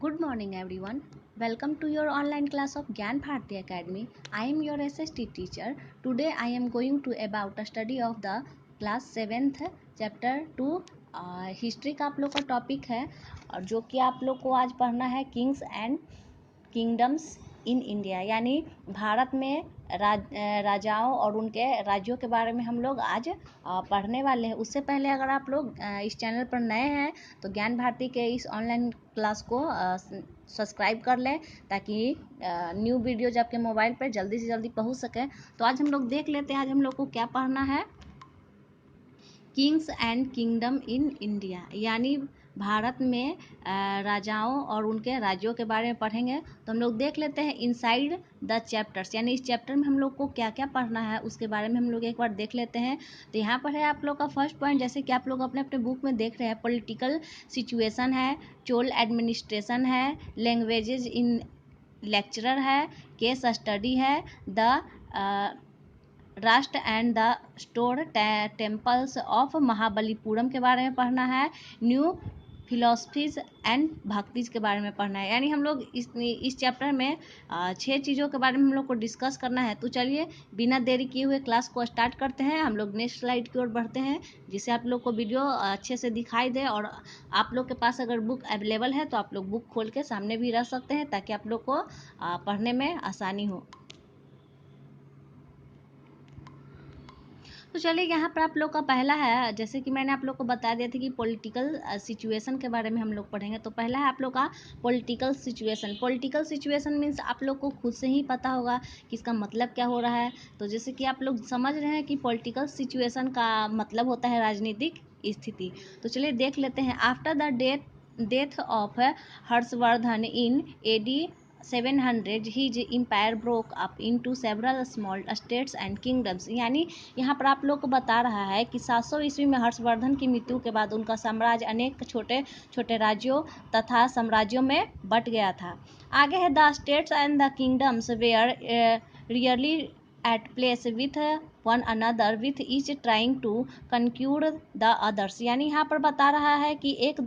Good morning everyone. Welcome to your online class of Gyan Bharati Academy. I am your SST teacher. Today I am going to about a study of the class 7th chapter 2 history का आप लोग का topic है और जो कि आप लोग को आज पढ़ना है Kings and kingdoms in India, यानी भारत में राजाओं और उनके राज्यों के बारे में हम लोग आज पढ़ने वाले हैं। उससे पहले अगर आप लोग इस चैनल पर नए हैं तो ज्ञान भारती के इस ऑनलाइन क्लास को सब्सक्राइब कर लें ताकि न्यू वीडियो जब आपके मोबाइल पर जल्दी से जल्दी पहुंच सके। तो आज हम लोग देख लेते हैं आज हम लोग को क्या पढ़ना है। Kings and kingdom in India, यानी भारत में राजाओं और उनके राज्यों के बारे में पढ़ेंगे। तो हम लोग देख लेते हैं इनसाइड द चैप्टर्स, यानी इस चैप्टर में हम लोग को क्या क्या पढ़ना है उसके बारे में हम लोग एक बार देख लेते हैं। तो यहाँ पर है आप लोग का फर्स्ट पॉइंट, जैसे कि आप लोग अपने अपने बुक में देख रहे हैं, पॉलिटिकल सिचुएशन है, चोल एडमिनिस्ट्रेशन है, लैंग्वेजेज इन लेक्चरर है, केस स्टडी है, द राष्ट्र and the store temples of Mahabalipuram के बारे में पढ़ना है, न्यू फिलोसफीज एंड भक्तिज के बारे में पढ़ना है। यानी हम लोग इस चैप्टर में 6 चीज़ों के बारे में हम लोग को डिस्कस करना है। तो चलिए बिना देरी किए हुए क्लास को स्टार्ट करते हैं। हम लोग नेक्स्ट स्लाइड की ओर बढ़ते हैं जिससे आप लोग को वीडियो अच्छे से दिखाई दे, और आप लोग के पास अगर बुक अवेलेबल है तो आप लोग बुक खोल के सामने भी रख सकते हैं ताकि आप लोग को पढ़ने में आसानी हो। तो चलिए यहाँ पर आप लोग का पहला है, जैसे कि मैंने आप लोग को बता दिया था कि पॉलिटिकल सिचुएशन के बारे में हम लोग पढ़ेंगे। तो पहला है आप लोग का political situation. Political situation means आप लोग को खुद से ही पता होगा कि इसका मतलब क्या हो रहा है। तो जैसे कि आप लोग समझ रहे हैं कि पॉलिटिकल सिचुएशन का मतलब होता है राजनीतिक स्थिति। तो चलिए देख लेते हैं। After the death of Harshvardhan in AD 700 his empire broke up into several small states and kingdoms, यानी यहाँ पर आप लोग को बता रहा है कि 700 ईस्वी में हर्षवर्धन की मृत्यु के बाद उनका साम्राज्य अनेक छोटे छोटे राज्यों तथा साम्राज्यों में बट गया था। आगे है the states and the kingdoms were rarely at place with one another with each trying to conquer the others, यानी यहाँ पर बता रहा है कि एक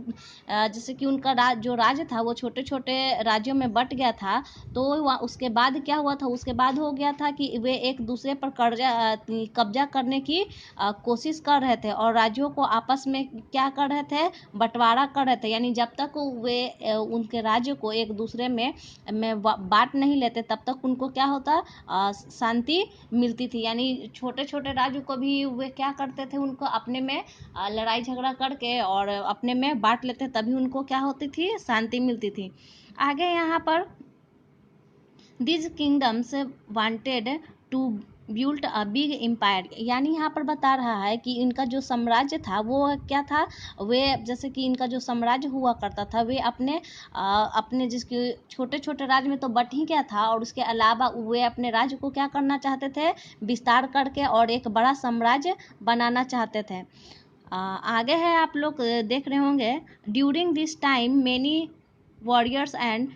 जैसे कि उनका जो राज्य था वो छोटे छोटे राज्यों में बट गया था। तो उसके बाद क्या हुआ था, उसके बाद हो गया था कि वे एक दूसरे पर कब्जा करने की कोशिश कर रहे थे और राज्यों को आपस में क्या कर रहे थे, बंटवारा कर रहे थे। यानी जब तक वे उनके राज्य को एक दूसरे में बांट नहीं लेते तब तक उनको क्या होता, शांति मिलती थी। यानी छोटे छोटे राज्य को भी वे क्या करते थे, उनको अपने में लड़ाई झगड़ा करके और अपने में बांट लेते, तभी उनको क्या होती थी, शांति मिलती थी। आगे यहाँ पर this kingdoms wanted to built a big empire, यानी यहाँ पर बता रहा है कि इनका जो साम्राज्य था वो क्या था, वे जैसे कि इनका जो साम्राज्य हुआ करता था वे अपने जिसके छोटे छोटे राज्य में तो बट ही गया था, और उसके अलावा वे अपने राज्य को क्या करना चाहते थे, विस्तार करके और एक बड़ा साम्राज्य बनाना चाहते थे। आगे है आप लोग देख रहे होंगे, during this time many warriors and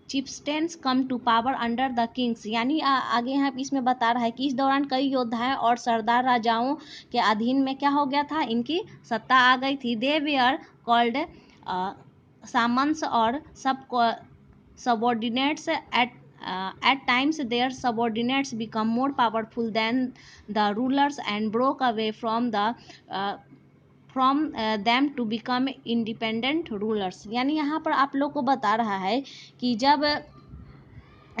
chieftains come to power under the kings, यानी आगे यहाँ इसमें बता रहा है कि इस दौरान कई योद्धाएं और सरदार राजाओं के अधीन में क्या हो गया था, इनकी सत्ता आ गई थी। दे वेयर कॉल्ड सामंस और subordinates at times their subordinates become more powerful than the rulers and broke away from them to become independent rulers, यानी यहाँ पर आप लोग को बता रहा है कि जब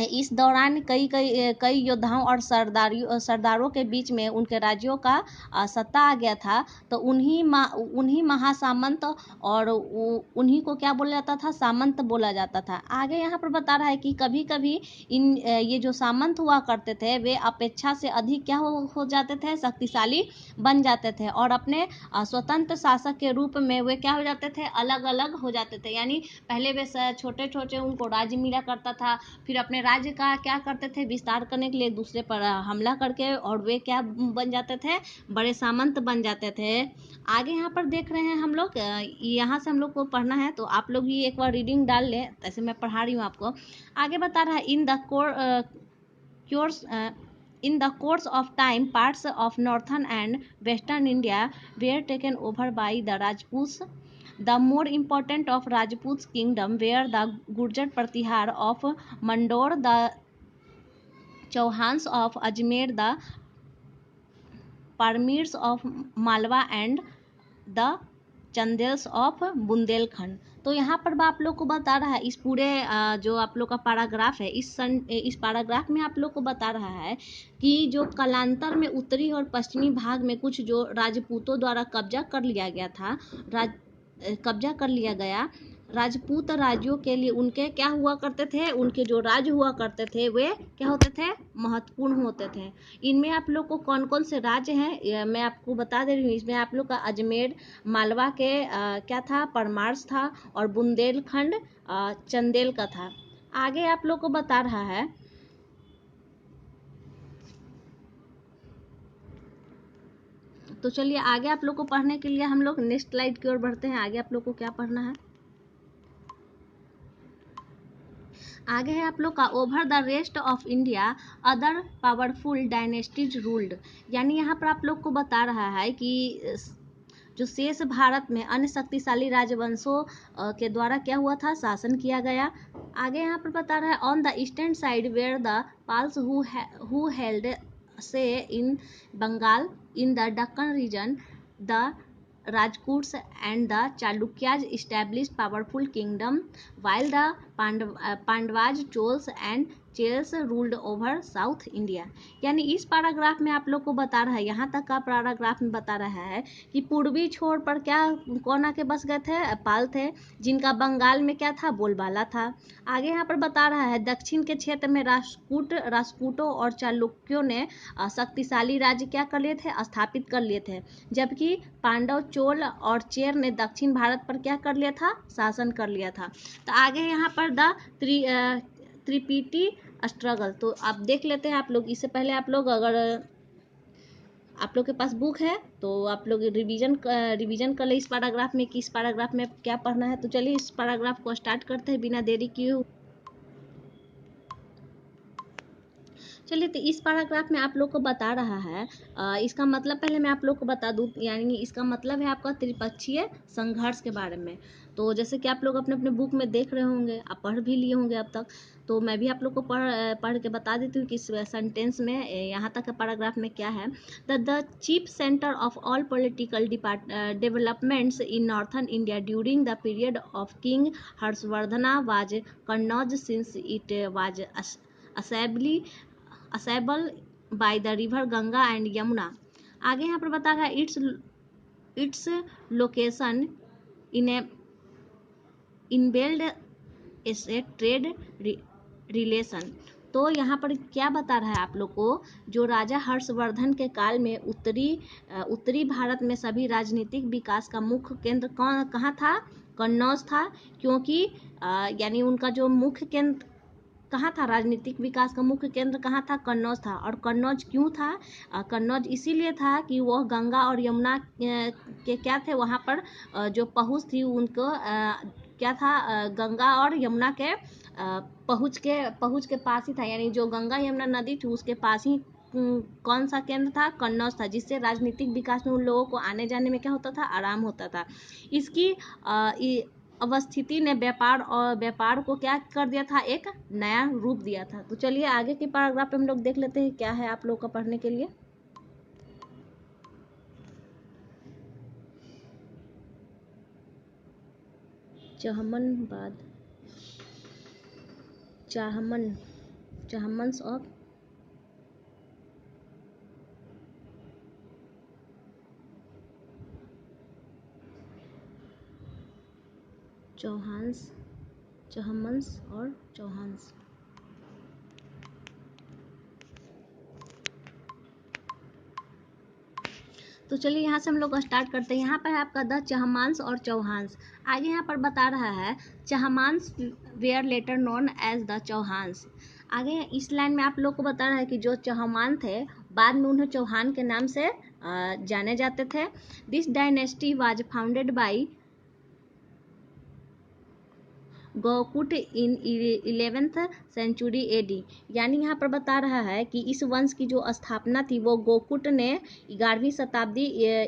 इस दौरान कई योद्धाओं और सरदारों के बीच में उनके राज्यों का सत्ता आ गया था, तो उन्हीं महासामंत और उन्हीं को क्या बोला जाता था, सामंत बोला जाता था। आगे यहाँ पर बता रहा है कि कभी कभी ये जो सामंत हुआ करते थे वे अपेक्षा से अधिक क्या हो जाते थे, शक्तिशाली बन जाते थे और अपने स्वतंत्र शासक के रूप में वे क्या हो जाते थे, अलग अलग हो जाते थे। यानी पहले वे छोटे छोटे उनको राज्य मिला करता था, फिर अपने राज्य का क्या करते थे, विस्तार करने के लिए एक दूसरे पर हमला करके और वे क्या बन जाते थे, बड़े सामंत बन जाते थे। आगे यहाँ पर देख रहे हैं हम लोग, यहाँ से हम लोग को पढ़ना है तो आप लोग भी एक बार रीडिंग डाल लें, ऐसे मैं पढ़ा रही हूँ आपको। आगे बता रहा है in the course of time parts of northern and western India were taken over by the Rajputs the more important of Rajput kingdom were the Gurjara Pratihara of Mandor, the Chauhans of Ajmer, the Paramars of Malwa and the Chandels of Bundelkhand. तो यहाँ पर आप लोग को बता रहा है इस पूरे जो आप लोग का पैराग्राफ है, इस पैराग्राफ में आप लोग को बता रहा है कि जो कालांतर में उत्तरी और पश्चिमी भाग में कुछ जो राजपूतों द्वारा कब्जा कर लिया गया राजपूत राज्यों के लिए उनके क्या हुआ करते थे, उनके जो राज्य हुआ करते थे वे क्या होते थे, महत्वपूर्ण होते थे। इनमें आप लोग को कौन कौन से राज्य हैं मैं आपको बता दे रही हूँ। इसमें आप लोग का अजमेर मालवा के क्या था, परमार्स था, और बुंदेलखंड चंदेल का था। आगे आप लोग को बता रहा है, तो चलिए आगे आप लोग को पढ़ने के लिए हम लोग नेक्स्ट स्लाइड की ओर बढ़ते हैं। आगे आप लोग को क्या पढ़ना है, आगे है आप लोग का over the rest of India other powerful dynasties ruled. यानी यहाँ पर आप लोग को बता रहा है कि जो शेष भारत में अन्य शक्तिशाली राजवंशों के द्वारा क्या हुआ था, शासन किया गया। आगे यहाँ पर बता रहा है on the eastern side were the Palas who held sway in Bengal in the Deccan region द Rajputs and the Chalukyas established powerful kingdom, while the Pandavas, Chols and Chels ruled over South India। यानी इस पैराग्राफ में आप लोग को बता रहा है, यहाँ तक का पैराग्राफ में बता रहा है कि पूर्वी छोर पर क्या कौन आके बस गए थे, पाल थे, जिनका बंगाल में क्या था, बोलबाला था। आगे यहाँ पर बता रहा है दक्षिण के क्षेत्र में राजपूतों और चालुक्यों ने शक्तिशाली राज्य क्या कर लिए थे, स्थापित कर लिए थे, जबकि पांडव, चोल और चेर ने दक्षिण भारत पर क्या कर लिया था, शासन कर लिया था। तो आगे यहाँ पर द त्रिपिटी स्ट्रगल, तो आप देख लेते हैं आप लोग। इससे पहले आप लोग अगर आप लोग के पास बुक है तो आप लोग रिवीजन कर ले इस पैराग्राफ में कि इस पैराग्राफ में क्या पढ़ना है। तो चलिए इस पैराग्राफ को स्टार्ट करते हैं बिना देरी किए। चलिए तो इस पैराग्राफ में आप लोग को बता रहा है इसका मतलब पहले मैं आप लोग को बता दूं, यानी इसका मतलब है आपका त्रिपक्षीय संघर्ष के बारे में। तो जैसे कि आप लोग अपने अपने बुक में देख रहे होंगे, आप पढ़ भी लिए होंगे अब तक, तो मैं भी आप लोग को पढ़ के बता देती हूँ कि इस सेंटेंस में यहाँ तक के पैराग्राफ में क्या है। The chief centre of all political developments in northern India during the period of king Harshavardhana was Kannauj since it was accessible by the river Ganga and Yamuna. आगे यहाँ पर बता रहा है its location inbuilt a trade relation. तो यहाँ पर क्या बता रहा है आप लोग को, जो राजा हर्षवर्धन के काल में उत्तरी भारत में सभी राजनीतिक विकास का मुख्य केंद्र कहाँ था, कन्नौज था, क्योंकि यानी उनका जो मुख्य केंद्र कहाँ था, राजनीतिक विकास का मुख्य केंद्र कहाँ था, कन्नौज था। और कन्नौज क्यों था, कन्नौज इसीलिए था कि वह गंगा और यमुना के क्या थे, वहाँ पर जो पहुँच थी उनको क्या था, गंगा और यमुना के पहुँच के पास ही था। यानी जो गंगा यमुना नदी थी उसके पास ही कौन सा केंद्र था, कन्नौज था, जिससे राजनीतिक विकास में उन लोगों को आने जाने में क्या होता था, आराम होता था। इसकी अवस्थिति ने व्यापार को क्या कर दिया था, एक नया रूप दिया था। तो चलिए आगे के पैराग्राफ पे हम लोग देख लेते हैं क्या है आप लोग का पढ़ने के लिए। चाहमन्स ऑफ चहमन्स और चौहान्स। तो चलिए यहाँ से हम लोग स्टार्ट करते हैं। यहाँ पर है आपका द चहमान्स और चौहान्स। आगे यहाँ पर बता रहा है Chahamanas were later known as the Chauhans. आगे इस लाइन में आप लोग को बता रहा है कि जो चौहान थे बाद में उन्हें चौहान के नाम से जाने जाते थे। This dynasty was founded by गौकुट इन 11th सेंचुरी एडी। यानी यहाँ पर बता रहा है कि इस वंश की जो स्थापना थी वो गौकुट ने 11वीं शताब्दी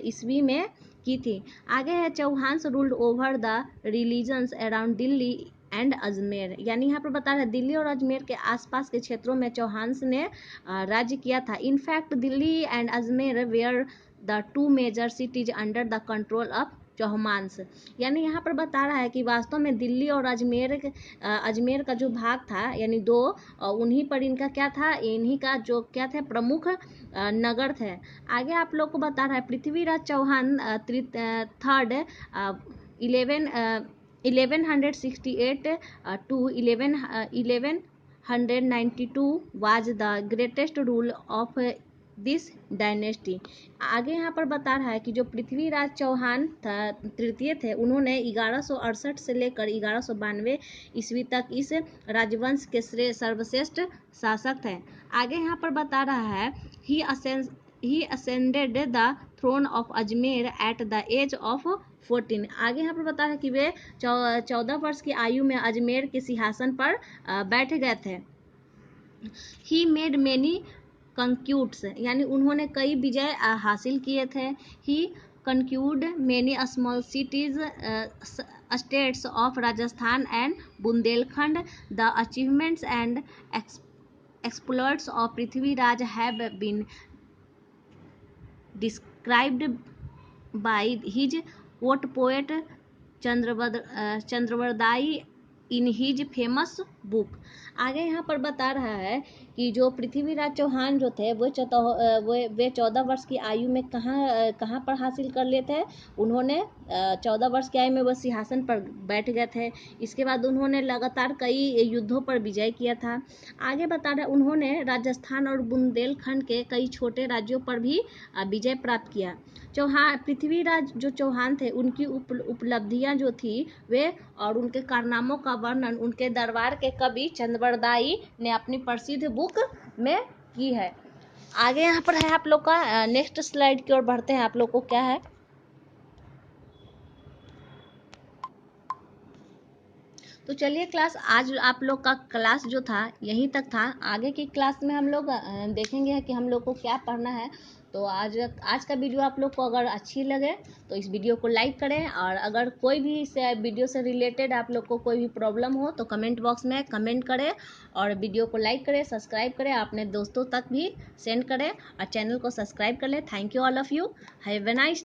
ईस्वी में की थी। आगे है Chauhans ruled over the religions around Delhi and Ajmer, यानी यहाँ पर बता रहे हैं दिल्ली और अजमेर के आसपास के क्षेत्रों में चौहान्स ने राज्य किया था। In fact Delhi and Ajmer were the two major cities under the control of Chauhans, यानी यहाँ पर बता रहा है कि वास्तव में दिल्ली और अजमेर का जो भाग था, यानी दो, उन्हीं पर इनका क्या था, इन्हीं का जो क्या थे, प्रमुख नगर थे। आगे आप लोग को बता रहा है Prithviraj Chauhan third 1168 to 1192 was the greatest rule of this dynasty. आगे यहाँ पर बता रहा है कि जो पृथ्वीराज चौहान तृतीय थे, उन्होंने 1168 से लेकर 1192 ईस्वी तक इस राजवंश के सर्वश्रेष्ठ शासक थे। आगे यहाँ पर बता रहा है he ascended the throne of Ajmer at the age of 14। आगे यहाँ पर बता रहा है कि वे 14 वर्ष की आयु में अजमेर के सिंहासन पर बैठ गए थे। ही मेड मेनी कंक्यूट्स, यानी उन्होंने कई विजय हासिल किए थे। He conquered many small cities states of Rajasthan and Bundelkhand. The achievements and exploits of Prithviraj have been described by his court poet Chandbardai in his famous book. आगे यहाँ पर बता रहा है कि जो पृथ्वीराज चौहान जो थे वे 14 वर्ष की आयु में कहाँ पर हासिल कर लिए थे। उन्होंने 14 वर्ष की आयु में वो सिंहासन पर बैठ गए थे। इसके बाद उन्होंने लगातार कई युद्धों पर विजय किया था। आगे बता रहे उन्होंने राजस्थान और बुंदेलखंड के कई छोटे राज्यों पर भी विजय प्राप्त किया। पृथ्वीराज जो चौहान थे, उनकी उपलब्धियां जो थी वे और उनके कारनामों का वर्णन उनके दरबार के कवि चंद्रवरदाई ने अपनी प्रसिद्ध बुक में की है। आगे यहाँ पर है आप लोग का नेक्स्ट स्लाइड की ओर बढ़ते हैं। आप लोग को क्या है, तो चलिए क्लास, आज आप लोग का क्लास जो था यहीं तक था। आगे की क्लास में हम लोग देखेंगे कि हम लोग को क्या पढ़ना है। तो आज का वीडियो आप लोग को अगर अच्छी लगे तो इस वीडियो को लाइक करें, और अगर कोई भी इस वीडियो से रिलेटेड आप लोग को कोई भी प्रॉब्लम हो तो कमेंट बॉक्स में कमेंट करें, और वीडियो को लाइक करें, सब्सक्राइब करें, अपने दोस्तों तक भी सेंड करें, और चैनल को सब्सक्राइब कर लें। Thank you all of you, have a nice